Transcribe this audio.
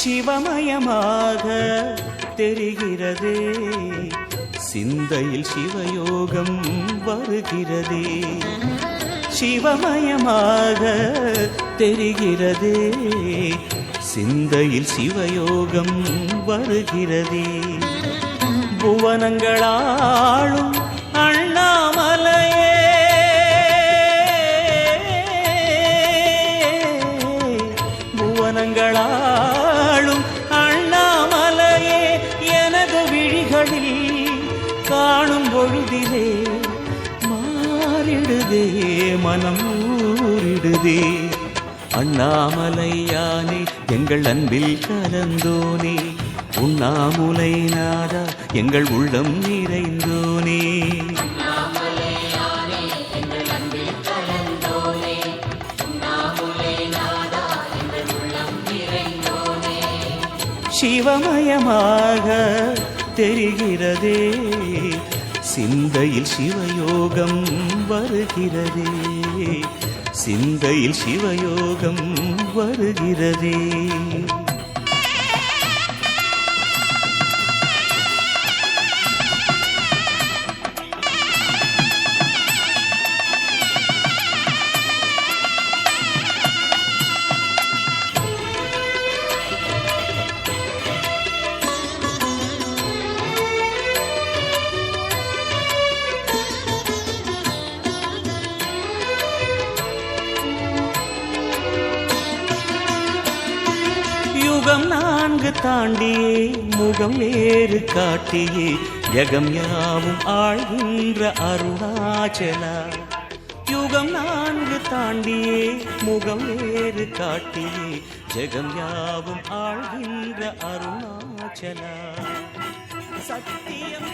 சிவமயமாக தெரிகிறதே, சிந்தையில் சிவயோகம் வருகிறதே. சிவமயமாக தெரிகிறதே, சிந்தையில் சிவயோகம் வருகிறதே. புவனங்களாளும் அண்ணாமலையே, புவனங்களாளும் அண்ணாமலையே, எனது விழிகளில் காணும் பொழுதிலே மாறிடுதே, மனம் ஊறிடுதே. அண்ணாமலையானே எங்கள் அன்பில் கலந்தோனே, உண்ணாமுலை நாதா எங்கள் உள்ளம் நிறைந்தோனே. சிவமயமாக தெரிகிறதே, சிந்தையில் சிவயோகம் வருகிறதே, சிந்தையில் சிவயோகம் வருகிறதே. யுகம் 4 தாண்டியே முகம் வேறு காட்டியே, ஜகம் யாவும் ஆழ்கின்ற அருணாச்சலா. யுகம் 4 தாண்டியே முகம் வேறு காட்டியே, ஜகம் யாவும் ஆழ்கின்ற அருணாச்சலா. சத்தியம்